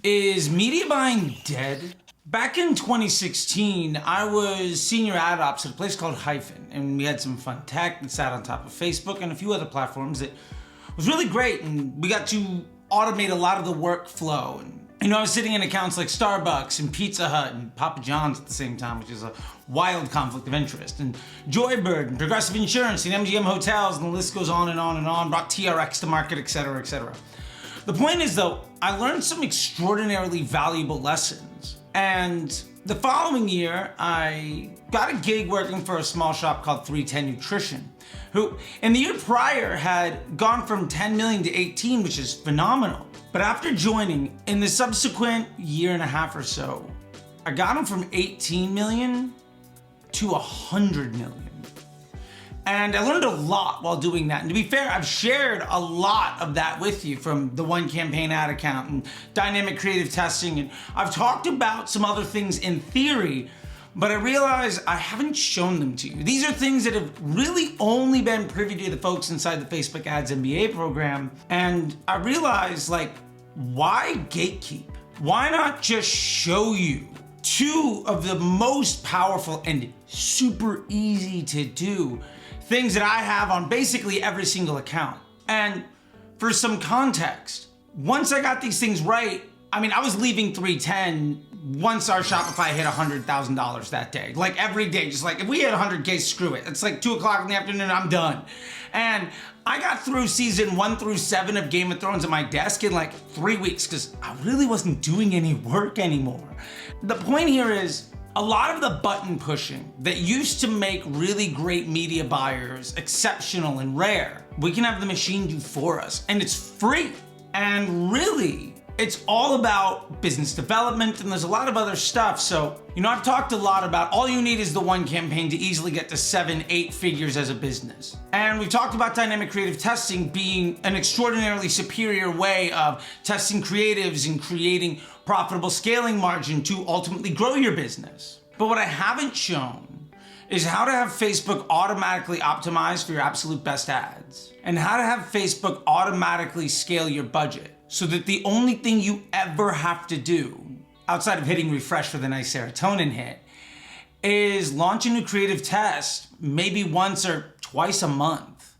Is Mediavine dead? Back in 2016, I was senior ad ops at a place called Hyphen, and we had some fun tech that sat on top of Facebook and a few other platforms that was really great, and we got to automate a lot of the workflow. And I was sitting in accounts like Starbucks and Pizza Hut and Papa John's at the same time, which is a wild conflict of interest, and Joybird and Progressive Insurance and MGM Hotels, and the list goes on and on and on, brought TRX to market, etc., etc. The point is, though, I learned some extraordinarily valuable lessons. And the following year, I got a gig working for a small shop called 310 Nutrition, who in the year prior had gone from 10 million to 18, which is phenomenal. But after joining, in the subsequent year and a half or so, I got them from 18 million to 100 million. And I learned a lot while doing that. And to be fair, I've shared a lot of that with you, from the one campaign ad account and dynamic creative testing. And I've talked about some other things in theory, but I realize I haven't shown them to you. These are things that have really only been privy to the folks inside the Facebook Ads MBA program. And I realized, like, why gatekeep? Why not just show you two of the most powerful and super easy to do things that I have on basically every single account? And for some context, once I got these things right, I was leaving 310 once our Shopify hit $100,000 that day. Like every day, just like if we hit 100K, screw it. It's like 2 o'clock in the afternoon, I'm done. And I got through season 1 through 7 of Game of Thrones at my desk in like 3 weeks because I really wasn't doing any work anymore. The point here is, a lot of the button pushing that used to make really great media buyers exceptional and rare, we can have the machine do for us, and it's free. And really, it's all about business development, and there's a lot of other stuff. So, I've talked a lot about all you need is the one campaign to easily get to 7-8 figures as a business. And we've talked about dynamic creative testing being an extraordinarily superior way of testing creatives and creating profitable scaling margin to ultimately grow your business. But what I haven't shown is how to have Facebook automatically optimize for your absolute best ads, and how to have Facebook automatically scale your budget, so that the only thing you ever have to do, outside of hitting refresh for the nice serotonin hit, is launch a new creative test maybe once or twice a month,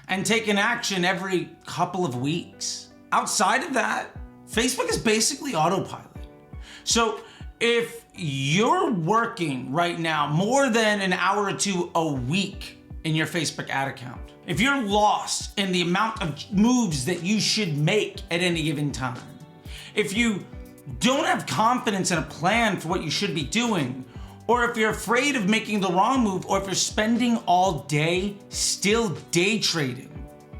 and take an action every couple of weeks. Outside of that, Facebook is basically autopilot. So if you're working right now more than an hour or two a week in your Facebook ad account, if you're lost in the amount of moves that you should make at any given time, if you don't have confidence in a plan for what you should be doing, or if you're afraid of making the wrong move, or if you're spending all day still day trading,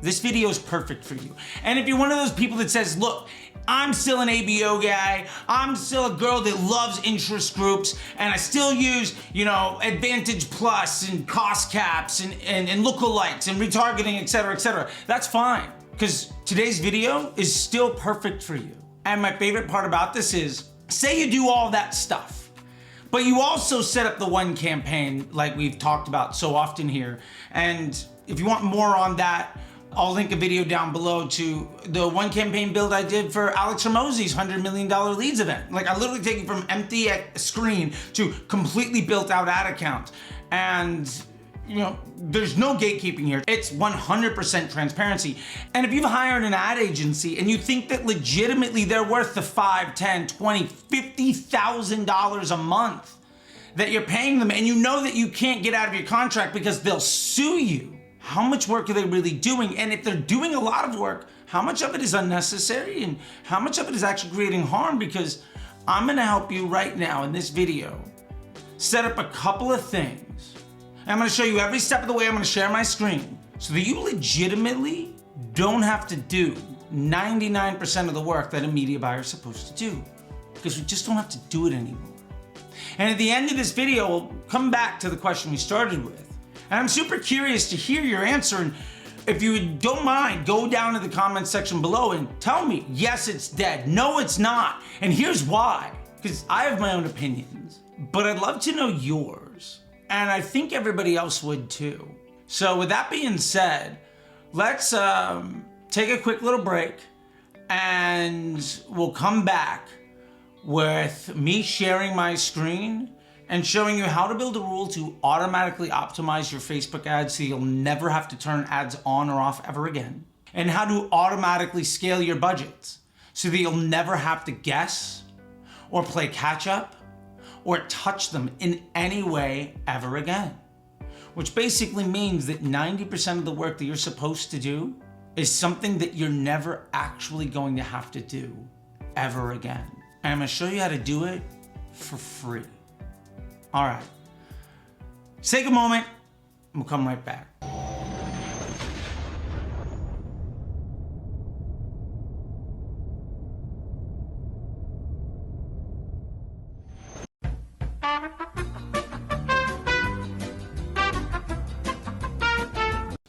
this video is perfect for you. And if you're one of those people that says, look, I'm still an ABO guy, I'm still a girl that loves interest groups, and I still use, Advantage Plus and cost caps and lookalikes and retargeting, etc., that's fine, because today's video is still perfect for you. And my favorite part about this is, say you do all that stuff, but you also set up the one campaign like we've talked about so often here. And if you want more on that, I'll link a video down below to the one campaign build I did for Alex Hormozi's $100 million leads event. Like, I literally take it from empty screen to completely built out ad account. And there's no gatekeeping here. It's 100% transparency. And if you've hired an ad agency and you think that legitimately they're worth the $5, $10, $20, $50,000 a month that you're paying them, and you know that you can't get out of your contract because they'll sue you, how much work are they really doing? And if they're doing a lot of work, how much of it is unnecessary and how much of it is actually creating harm? Because I'm gonna help you right now in this video set up a couple of things. I'm gonna show you every step of the way. I'm gonna share my screen so that you legitimately don't have to do 99% of the work that a media buyer is supposed to do, because we just don't have to do it anymore. And at the end of this video, we'll come back to the question we started with. And I'm super curious to hear your answer. And if you don't mind, go down to the comments section below and tell me, yes, it's dead. No, it's not. And here's why. Because I have my own opinions, but I'd love to know yours. And I think everybody else would too. So with that being said, let's take a quick little break. and we'll come back with me sharing my screen and showing you how to build a rule to automatically optimize your Facebook ads so you'll never have to turn ads on or off ever again, and how to automatically scale your budgets so that you'll never have to guess or play catch up or touch them in any way ever again. Which basically means that 90% of the work that you're supposed to do is something that you're never actually going to have to do ever again. And I'm gonna show you how to do it for free. All right, let's take a moment and we'll come right back.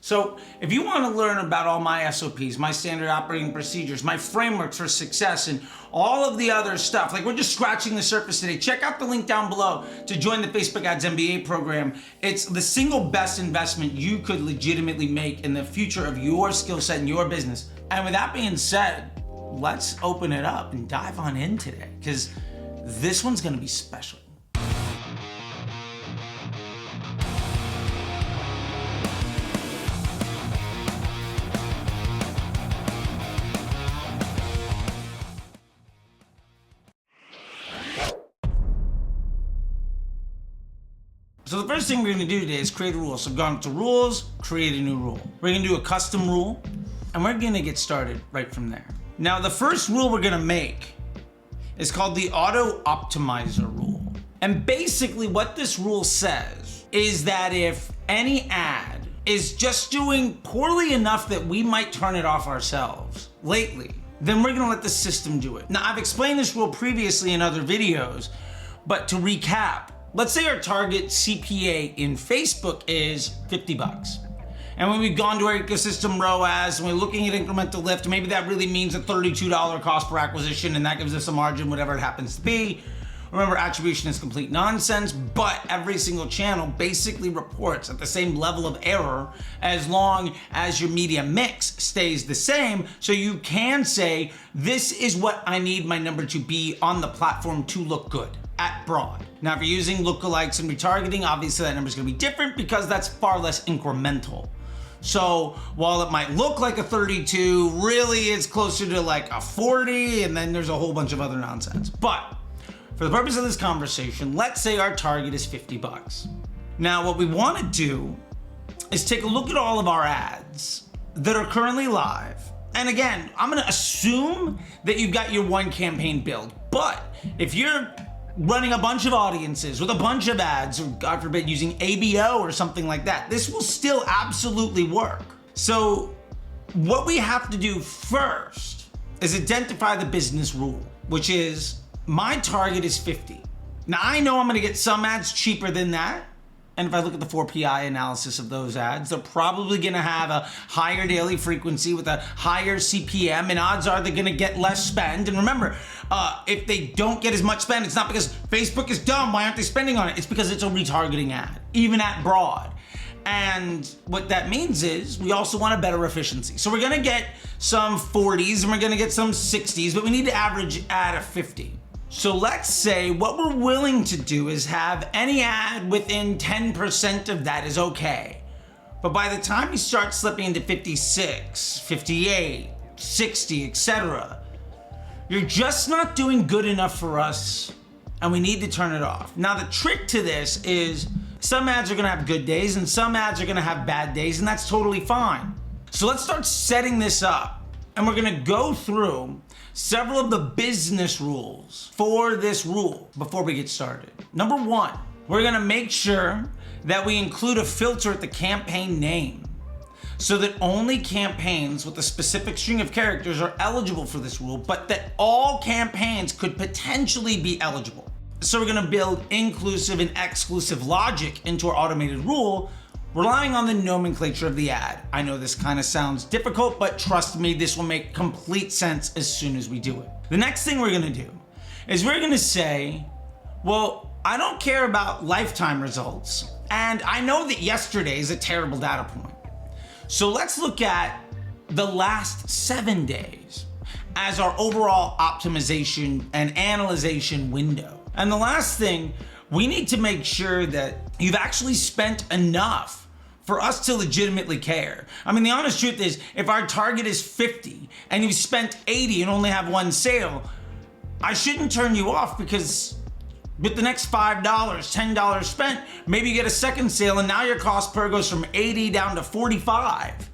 So if you want to learn about all my SOPs, my standard operating procedures, my frameworks for success, and all of the other stuff, like we're just scratching the surface today, check out the link down below to join the Facebook Ads MBA program. It's the single best investment you could legitimately make in the future of your skill set and your business. And with that being said, let's open it up and dive on in today, because this one's going to be special. So the first thing we're gonna do today is create a rule. So go to rules, create a new rule. We're gonna do a custom rule, and we're gonna get started right from there. Now, the first rule we're gonna make is called the auto optimizer rule. And basically what this rule says is that if any ad is just doing poorly enough that we might turn it off ourselves lately, then we're gonna let the system do it. Now, I've explained this rule previously in other videos, but to recap, let's say our target CPA in Facebook is 50 bucks. And when we've gone to our ecosystem ROAS and we're looking at incremental lift, maybe that really means a $32 cost per acquisition, and that gives us a margin, whatever it happens to be. Remember, attribution is complete nonsense, but every single channel basically reports at the same level of error as long as your media mix stays the same. So you can say, this is what I need my number to be on the platform to look good at broad. Now, if you're using lookalikes and retargeting, obviously that number is gonna be different because that's far less incremental. So while it might look like a 32, really it's closer to like a 40, and then there's a whole bunch of other nonsense. But for the purpose of this conversation, let's say our target is 50 bucks. Now, what we wanna do is take a look at all of our ads that are currently live. And again, I'm gonna assume that you've got your one campaign build, but if you're running a bunch of audiences with a bunch of ads, or God forbid using ABO or something like that, this will still absolutely work. So what we have to do first is identify the business rule, which is my target is 50. Now I know I'm gonna get some ads cheaper than that. And if I look at the 4PI analysis of those ads, they're probably gonna have a higher daily frequency with a higher CPM, and odds are they're gonna get less spend. And remember, if they don't get as much spend, it's not because Facebook is dumb, why aren't they spending on it? It's because it's a retargeting ad, even at broad. And what that means is we also want a better efficiency. So we're gonna get some 40s and we're gonna get some 60s, but we need to average at a 50. So let's say what we're willing to do is have any ad within 10% of that is okay. But by the time you start slipping into 56, 58, 60, etc., you're just not doing good enough for us, and we need to turn it off. Now, the trick to this is some ads are gonna have good days and some ads are gonna have bad days, and that's totally fine. So let's start setting this up, and we're gonna go through several of the business rules for this rule before we get started. Number one, we're gonna make sure that we include a filter at the campaign name so that only campaigns with a specific string of characters are eligible for this rule, but that all campaigns could potentially be eligible. So we're gonna build inclusive and exclusive logic into our automated rule, relying on the nomenclature of the ad. I know this kind of sounds difficult, but trust me, this will make complete sense as soon as we do it. The next thing we're gonna do is we're gonna say, well, I don't care about lifetime results, and I know that yesterday is a terrible data point. So let's look at the last 7 days. as our overall optimization and analyzation window. And the last thing, we need to make sure that you've actually spent enough for us to legitimately care. I mean, the honest truth is, if our target is 50 and you've spent 80 and only have one sale, I shouldn't turn you off, because with the next $5, $10 spent, maybe you get a second sale and now your cost per goes from 80 down to 45.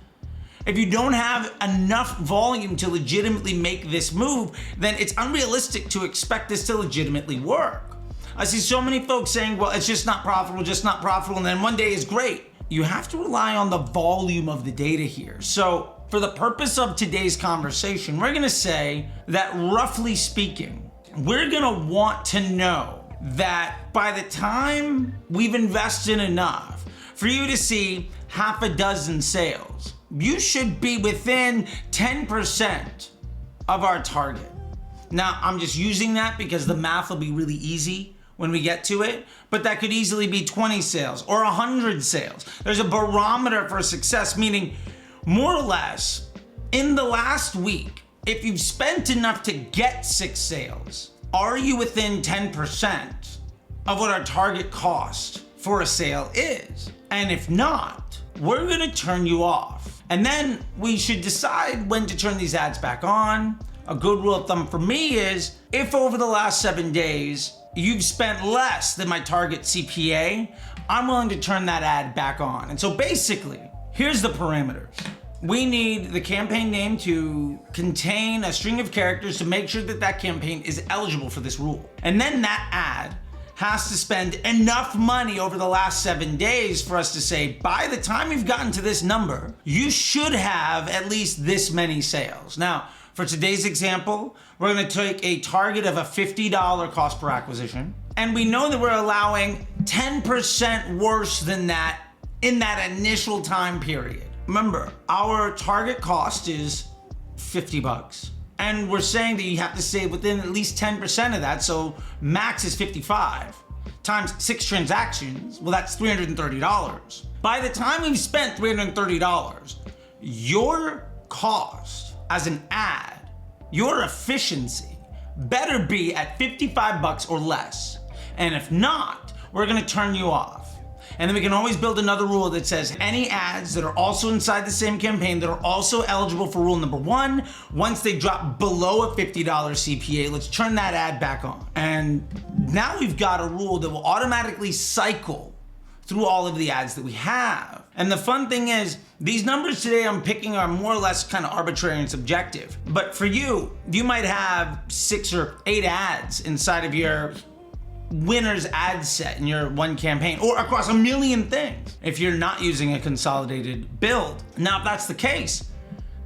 If you don't have enough volume to legitimately make this move, then it's unrealistic to expect this to legitimately work. I see so many folks saying, well, it's just not profitable, and then one day is great. You have to rely on the volume of the data here. So for the purpose of today's conversation, we're gonna say that, roughly speaking, we're gonna want to know that by the time we've invested enough for you to see half a dozen sales, you should be within 10% of our target. Now, I'm just using that because the math will be really easy when we get to it, but that could easily be 20 sales or 100 sales. There's a barometer for success, meaning more or less in the last week, if you've spent enough to get 6 sales, are you within 10% of what our target cost for a sale is? And if not, we're gonna turn you off. And then we should decide when to turn these ads back on. A good rule of thumb for me is, if over the last 7 days, you've spent less than my target CPA, I'm willing to turn that ad back on. And so basically, here's the parameters. We need the campaign name to contain a string of characters to make sure that that campaign is eligible for this rule. And then that ad has to spend enough money over the last 7 days for us to say, by the time you've gotten to this number, you should have at least this many sales. Now, for today's example, we're gonna take a target of a $50 cost per acquisition, and we know that we're allowing 10% worse than that in that initial time period. Remember, our target cost is $50. And we're saying that you have to save within at least 10% of that, so max is 55 times 6 transactions, well, that's $330. By the time we've spent $330, your cost as an ad, your efficiency better be at $55 or less. And if not, we're gonna turn you off. And then we can always build another rule that says any ads that are also inside the same campaign that are also eligible for rule number 1, once they drop below a $50 CPA, let's turn that ad back on. And now we've got a rule that will automatically cycle through all of the ads that we have. And the fun thing is, these numbers today I'm picking are more or less kind of arbitrary and subjective. But for you, you might have 6 or 8 ads inside of your winner's ad set in your one campaign, or across a million things if you're not using a consolidated build. Now, if that's the case,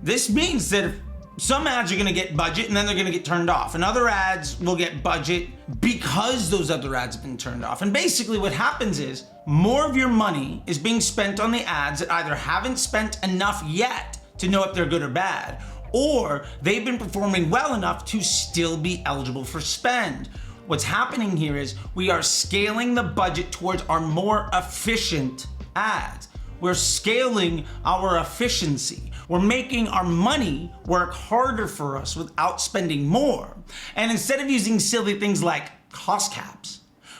this means that if some ads are gonna get budget and then they're gonna get turned off, and other ads will get budget because those other ads have been turned off. And basically what happens is, more of your money is being spent on the ads that either haven't spent enough yet to know if they're good or bad, or they've been performing well enough to still be eligible for spend. What's happening here is we are scaling the budget towards our more efficient ads. We're scaling our efficiency. We're making our money work harder for us without spending more. And instead of using silly things like cost caps,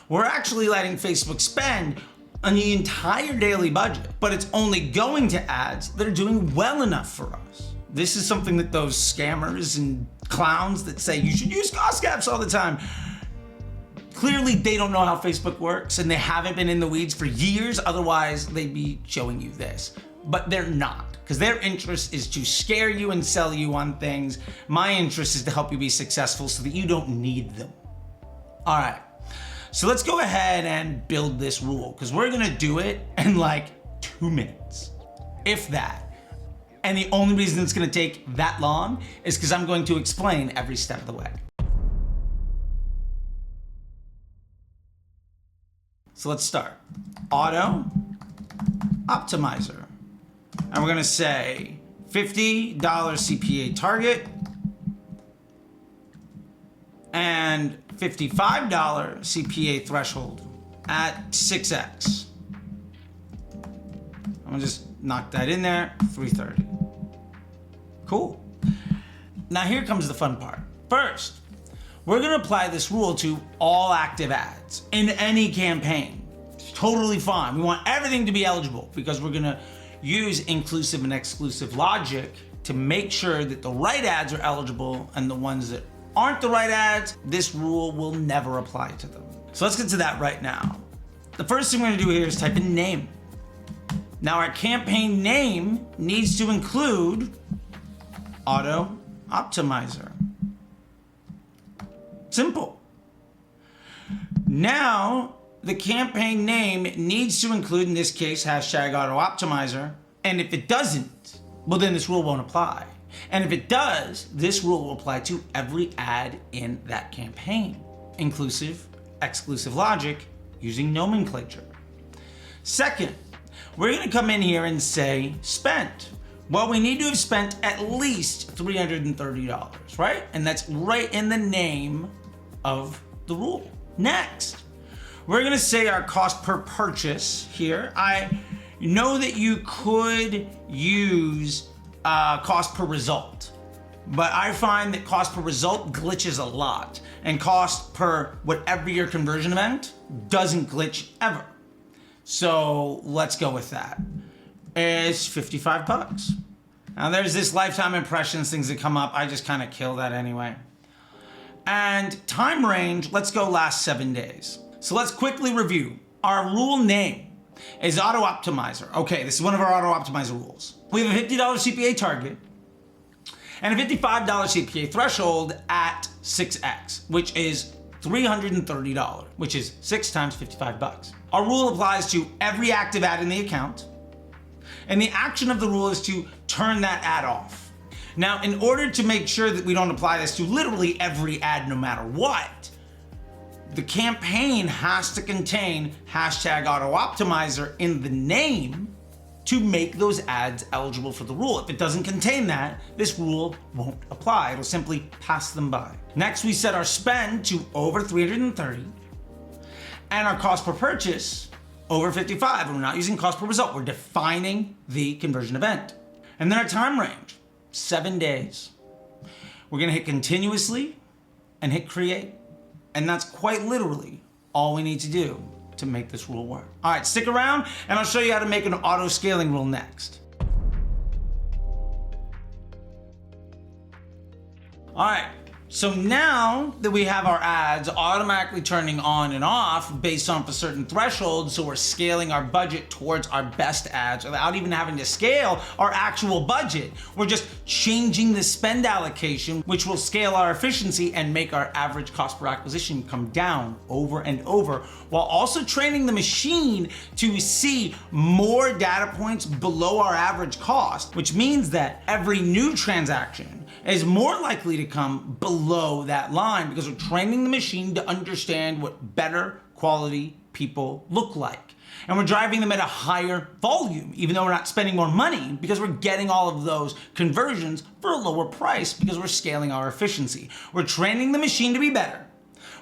we're actually letting Facebook spend on the entire daily budget, but it's only going to ads that are doing well enough for us. This is something that those scammers and clowns that say you should use cost caps all the time, clearly they don't know how Facebook works and they haven't been in the weeds for years, otherwise they'd be showing you this. But they're not, because their interest is to scare you and sell you on things. My interest is to help you be successful so that you don't need them. All right, so let's go ahead and build this rule, because we're gonna do it in like 2 minutes, if that. And the only reason it's gonna take that long is because I'm going to explain every step of the way. So let's start. Auto Optimizer. And we're gonna say $50 CPA target and $55 CPA threshold at 6x. I'm gonna just knock that in there, 330. Cool. Now here comes the fun part. First, we're gonna apply this rule to all active ads in any campaign. It's totally fine. We want everything to be eligible because we're gonna use inclusive and exclusive logic to make sure that the right ads are eligible and the ones that aren't the right ads, this rule will never apply to them. So let's get to that right now. The first thing we're gonna do here is type in name. Now our campaign name needs to include Auto Optimizer. Simple. Now the campaign name needs to include, in this case, hashtag Auto Optimizer. And if it doesn't, well then this rule won't apply. And if it does, this rule will apply to every ad in that campaign. Inclusive, exclusive logic using nomenclature. Second, we're gonna come in here and say spent. Well, we need to have spent at least $330, right? And that's right in the name of the rule. Next, we're gonna say our cost per purchase here. I know that you could use cost per result, but I find that cost per result glitches a lot, and cost per whatever your conversion event doesn't glitch ever. So let's go with that. It's 55 bucks. Now there's this lifetime impressions things that come up. I just kind of kill that anyway. And time range, let's go last 7 days. So let's quickly review. Our rule name is Auto Optimizer. Okay, this is one of our Auto Optimizer rules. We have a $50 CPA target and a $55 CPA threshold at 6x, which is $330, which is 6 times 55 bucks. Our rule applies to every active ad in the account, and the action of the rule is to turn that ad off. Now, in order to make sure that we don't apply this to literally every ad no matter what, the campaign has to contain hashtag Auto Optimizer in the name to make those ads eligible for the rule. If it doesn't contain that, this rule won't apply. It'll simply pass them by. Next, we set our spend to over 330 and our cost per purchase over 55. And we're not using cost per result. We're defining the conversion event. And then our time range, 7 days. We're gonna hit continuously and hit create. And that's quite literally all we need to do to make this rule work. All right, stick around and I'll show you how to make an auto scaling rule next. All right, so now that we have our ads automatically turning on and off based on a certain threshold, so we're scaling our budget towards our best ads without even having to scale our actual budget. We're just changing the spend allocation, which will scale our efficiency and make our average cost per acquisition come down over and over, while also training the machine to see more data points below our average cost, which means that every new transaction is more likely to come below that line because we're training the machine to understand what better quality people look like. And we're driving them at a higher volume, even though we're not spending more money, because we're getting all of those conversions for a lower price because we're scaling our efficiency. We're training the machine to be better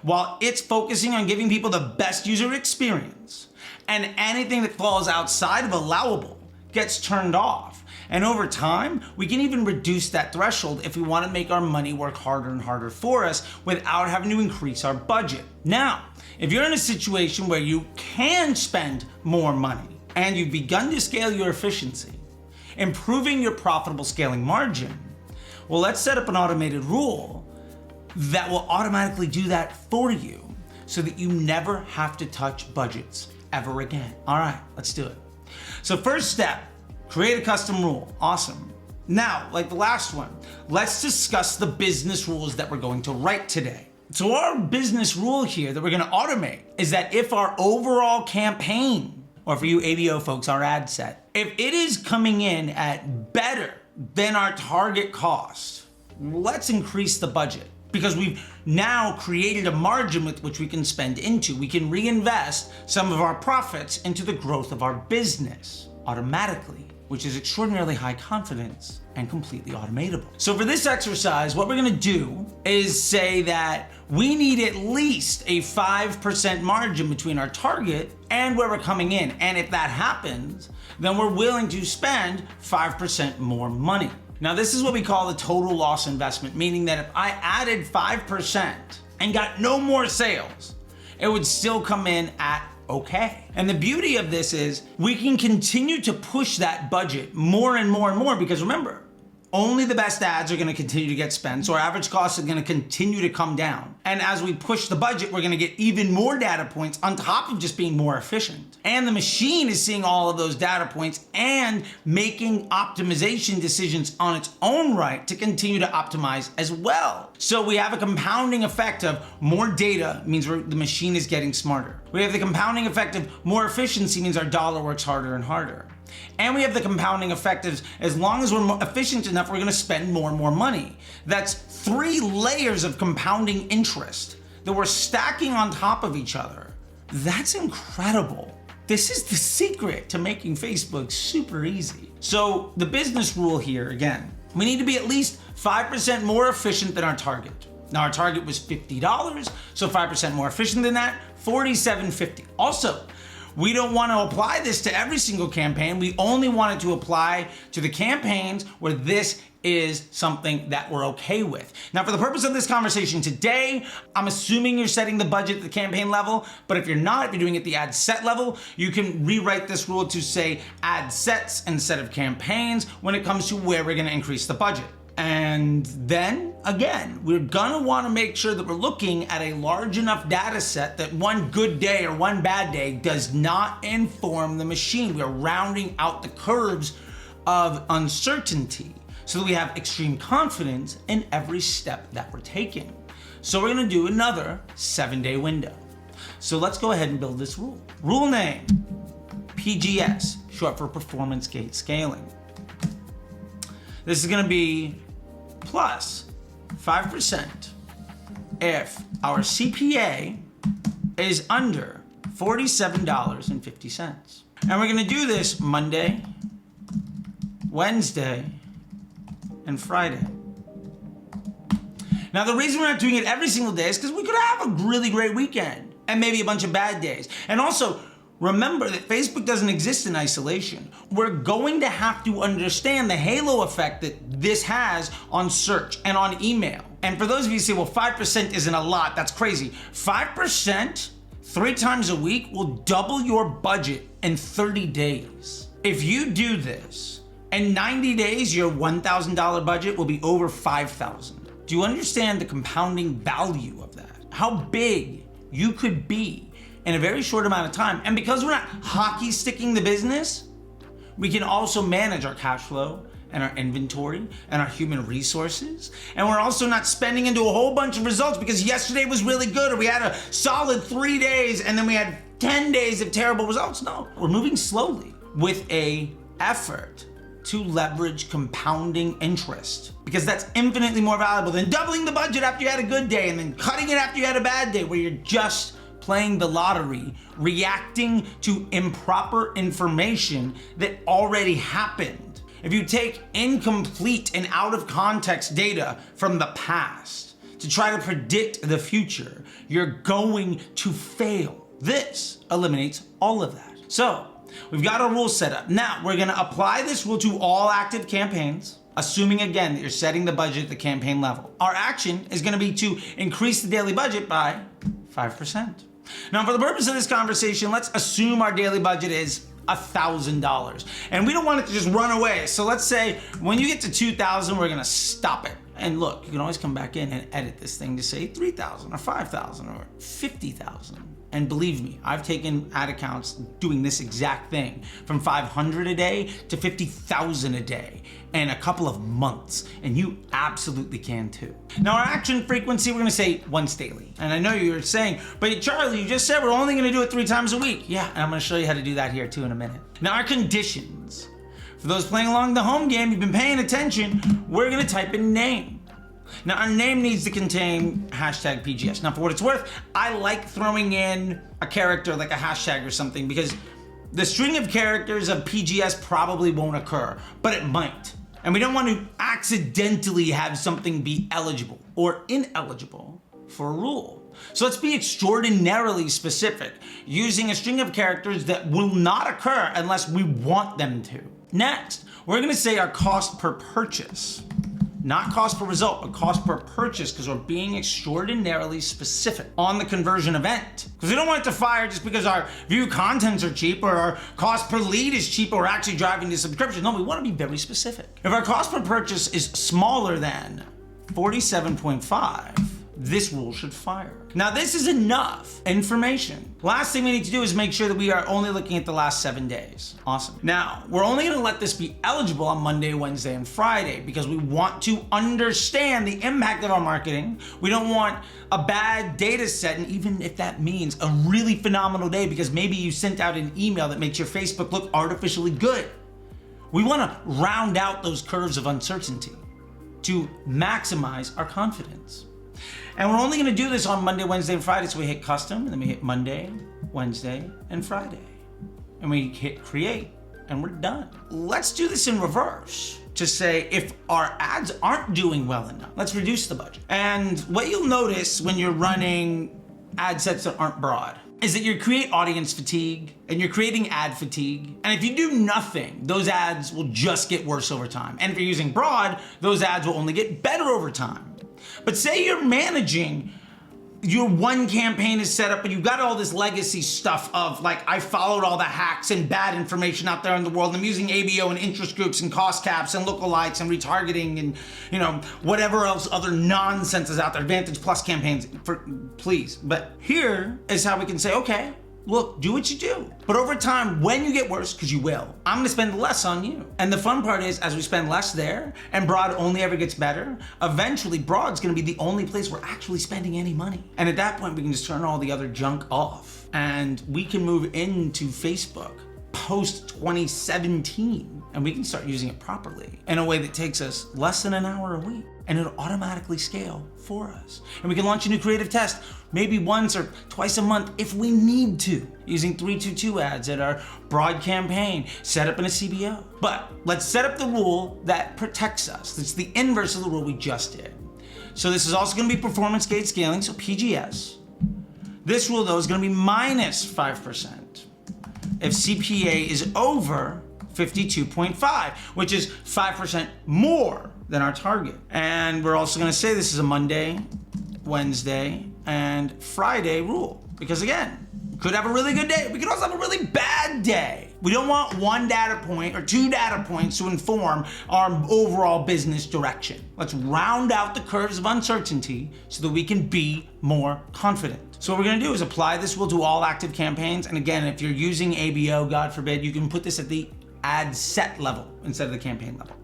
while it's focusing on giving people the best user experience. And anything that falls outside of allowable gets turned off. And over time, we can even reduce that threshold if we want to make our money work harder and harder for us without having to increase our budget. Now, if you're in a situation where you can spend more money and you've begun to scale your efficiency, improving your profitable scaling margin, well, let's set up an automated rule that will automatically do that for you so that you never have to touch budgets ever again. All right, let's do it. So first step, create a custom rule. Awesome. Now, like the last one, let's discuss the business rules that we're going to write today. So our business rule here that we're gonna automate is that if our overall campaign, or for you ABO folks, our ad set, if it is coming in at better than our target cost, let's increase the budget because we've now created a margin with which we can spend into. We can reinvest some of our profits into the growth of our business automatically, which is extraordinarily high confidence and completely automatable. So for this exercise, what we're gonna do is say that we need at least a 5% margin between our target and where we're coming in. And if that happens, then we're willing to spend 5% more money. Now this is what we call the total loss investment, meaning that if I added 5% and got no more sales, it would still come in at okay. And the beauty of this is we can continue to push that budget more and more and more, because remember, only the best ads are gonna continue to get spent, so our average costs are gonna continue to come down. And as we push the budget, we're gonna get even more data points on top of just being more efficient. And the machine is seeing all of those data points and making optimization decisions on its own right to continue to optimize as well. So we have a compounding effect of more data means the machine is getting smarter. We have the compounding effect of more efficiency means our dollar works harder and harder. And we have the compounding effect of as long as we're more efficient enough, we're gonna spend more and more money. That's 3 layers of compounding interest that we're stacking on top of each other. That's incredible. This is the secret to making Facebook super easy. So the business rule here, again, we need to be at least 5% more efficient than our target. Now our target was $50, so 5% more efficient than that, $47.50. Also, we don't want to apply this to every single campaign. We only want it to apply to the campaigns where this is something that we're okay with. Now, for the purpose of this conversation today, I'm assuming you're setting the budget at the campaign level, but if you're not, if you're doing it at the ad set level, you can rewrite this rule to say ad sets instead of campaigns when it comes to where we're gonna increase the budget. And then again, we're gonna wanna make sure that we're looking at a large enough data set that one good day or one bad day does not inform the machine. We're rounding out the curves of uncertainty so that we have extreme confidence in every step that we're taking. So we're gonna do another 7-day window. So let's go ahead and build this rule. Rule name, PGS, short for performance gate scaling. This is gonna be plus 5% if our CPA is under $47.50. And we're gonna do this Monday, Wednesday, and Friday. Now the reason we're not doing it every single day is because we could have a really great weekend and maybe a bunch of bad days. And also, remember that Facebook doesn't exist in isolation. We're going to have to understand the halo effect that this has on search and on email. And for those of you who say, well, 5% isn't a lot, that's crazy. 5%, 3 times a week will double your budget in 30 days. If you do this, in 90 days, your $1,000 budget will be over $5,000. Do you understand the compounding value of that? How big you could be in a very short amount of time. And because we're not hockey sticking the business, we can also manage our cash flow and our inventory and our human resources. And we're also not spending into a whole bunch of results because yesterday was really good or we had a solid 3 days and then we had 10 days of terrible results. No, we're moving slowly with a effort to leverage compounding interest, because that's infinitely more valuable than doubling the budget after you had a good day and then cutting it after you had a bad day, where you're just playing the lottery, reacting to improper information that already happened. If you take incomplete and out of context data from the past to try to predict the future, you're going to fail. This eliminates all of that. So we've got our rule set up. Now we're gonna apply this rule to all active campaigns, assuming again that you're setting the budget at the campaign level. Our action is gonna be to increase the daily budget by 5%. Now, for the purpose of this conversation, let's assume our daily budget is $1,000. And we don't want it to just run away. So let's say when you get to 2,000, we're gonna stop it. And look, you can always come back in and edit this thing to say 3,000 or 5,000 or 50,000. And believe me, I've taken ad accounts doing this exact thing from 500 a day to 50,000 a day in a couple of months, and you absolutely can too. Now our action frequency, we're gonna say once daily. And I know you're saying, but Charlie, you just said we're only gonna do it 3 times a week. Yeah, and I'm gonna show you how to do that here too in a minute. Now our conditions. For those playing along the home game, you've been paying attention, we're gonna type in name. Now our name needs to contain hashtag PGS. Now for what it's worth, I like throwing in a character like a hashtag or something because the string of characters of PGS probably won't occur, but it might. And we don't want to accidentally have something be eligible or ineligible for a rule. So let's be extraordinarily specific, using a string of characters that will not occur unless we want them to. Next, we're gonna say our cost per purchase. Not cost per result, but cost per purchase, because we're being extraordinarily specific on the conversion event. Because we don't want it to fire just because our view contents are cheap or our cost per lead is cheap or we're actually driving the subscription. No, we want to be very specific. If our cost per purchase is smaller than 47.5, this rule should fire. Now this is enough information. Last thing we need to do is make sure that we are only looking at the last 7 days. Awesome. Now, we're only gonna let this be eligible on Monday, Wednesday, and Friday because we want to understand the impact of our marketing. We don't want a bad data set, and even if that means a really phenomenal day because maybe you sent out an email that makes your Facebook look artificially good. We wanna round out those curves of uncertainty to maximize our confidence. And we're only gonna do this on Monday, Wednesday, and Friday. So we hit custom, and then we hit Monday, Wednesday, and Friday. And we hit create, and we're done. Let's do this in reverse to say if our ads aren't doing well enough, let's reduce the budget. And what you'll notice when you're running ad sets that aren't broad is that you create audience fatigue and you're creating ad fatigue. And if you do nothing, those ads will just get worse over time. And if you're using broad, those ads will only get better over time. But say you're managing, your one campaign is set up and you've got all this legacy stuff of like, I followed all the hacks and bad information out there in the world. And I'm using ABO and interest groups and cost caps and lookalikes and retargeting and whatever else other nonsense is out there, Advantage Plus campaigns, please. But here is how we can say, okay, look, do what you do. But over time, when you get worse, because you will, I'm gonna spend less on you. And the fun part is, as we spend less there, and broad only ever gets better, eventually broad's gonna be the only place we're actually spending any money. And at that point, we can just turn all the other junk off. And we can move into Facebook post 2017, and we can start using it properly in a way that takes us less than an hour a week. And it'll automatically scale for us. And we can launch a new creative test, maybe once or twice a month if we need to, using 322 ads at our broad campaign, set up in a CBO. But let's set up the rule that protects us. It's the inverse of the rule we just did. So this is also gonna be performance gate scaling, so PGS. This rule though is gonna be minus 5% if CPA is over 52.5, which is 5% more than our target. And we're also gonna say this is a Monday, Wednesday, and Friday rule. Because again, we could have a really good day. We could also have a really bad day. We don't want one data point or two data points to inform our overall business direction. Let's round out the curves of uncertainty so that we can be more confident. So what we're gonna do is apply this rule to all active campaigns. And again, if you're using ABO, God forbid, you can put this at the ad set level instead of the campaign level.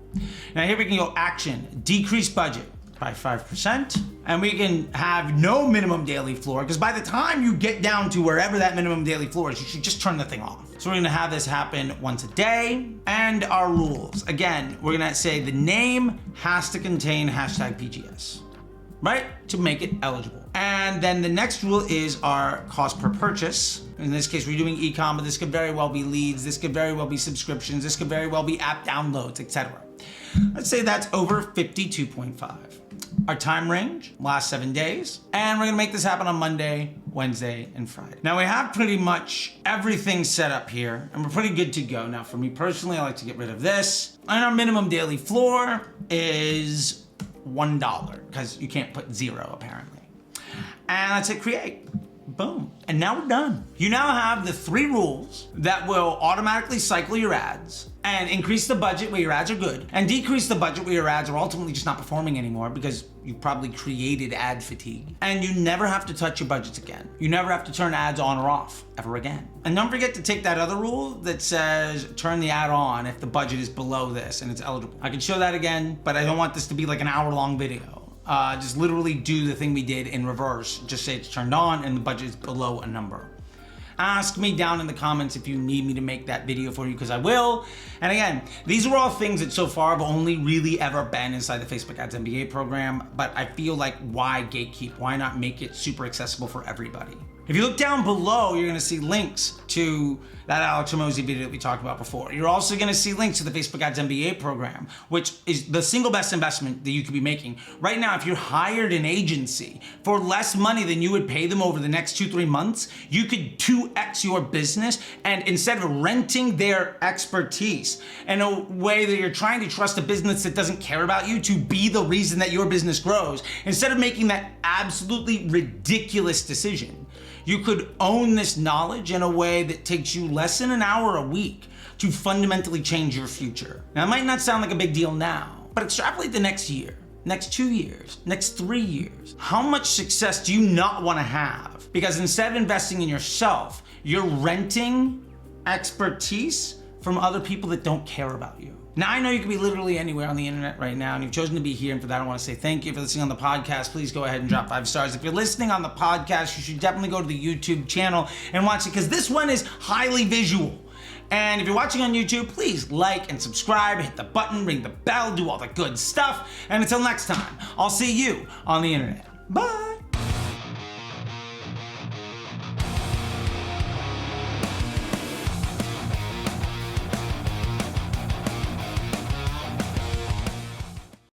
Now here we can go action, decrease budget by 5%, and we can have no minimum daily floor, because by the time you get down to wherever that minimum daily floor is, you should just turn the thing off. So we're gonna have this happen once a day, and our rules. Again, we're gonna say the name has to contain hashtag PGS, right? To make it eligible. And then the next rule is our cost per purchase. In this case, we're doing e-com, but this could very well be leads, this could very well be subscriptions, this could very well be app downloads, etc. Let's say that's over 52.5. Our time range, last 7 days, and we're gonna make this happen on Monday, Wednesday, and Friday. Now we have pretty much everything set up here, and we're pretty good to go. Now for me personally, I like to get rid of this. And our minimum daily floor is $1, because you can't put 0 apparently. And let's hit create. Boom. And now we're done. You now have the 3 rules that will automatically cycle your ads and increase the budget where your ads are good and decrease the budget where your ads are ultimately just not performing anymore because you probably created ad fatigue. And you never have to touch your budgets again. You never have to turn ads on or off ever again. And don't forget to take that other rule that says turn the ad on if the budget is below this and it's eligible. I can show that again, but I don't want this to be like an hour-long video. Just literally do the thing we did in reverse. Just say it's turned on and the budget is below a number. Ask me down in the comments if you need me to make that video for you, because I will. And again, these are all things that so far have only really ever been inside the Facebook Ads MBA program, but I feel like why gatekeep? Why not make it super accessible for everybody? If you look down below, you're gonna see links to that Alex Hormozi video that we talked about before. You're also gonna see links to the Facebook Ads MBA program, which is the single best investment that you could be making. Right now, if you hired an agency for less money than you would pay them over the next 2-3 months, you could 2 2x your business, and instead of renting their expertise in a way that you're trying to trust a business that doesn't care about you to be the reason that your business grows, instead of making that absolutely ridiculous decision, you could own this knowledge in a way that takes you less than an hour a week to fundamentally change your future. Now, it might not sound like a big deal now, but extrapolate the next year, next 2 years, next 3 years. How much success do you not want to have? Because instead of investing in yourself, you're renting expertise from other people that don't care about you. Now, I know you could be literally anywhere on the internet right now, and you've chosen to be here, and for that I want to say thank you for listening on the podcast. Please go ahead and drop 5 stars. If you're listening on the podcast, you should definitely go to the YouTube channel and watch it, because this one is highly visual. And if you're watching on YouTube, please like and subscribe, hit the button, ring the bell, do all the good stuff. And until next time, I'll see you on the internet. Bye.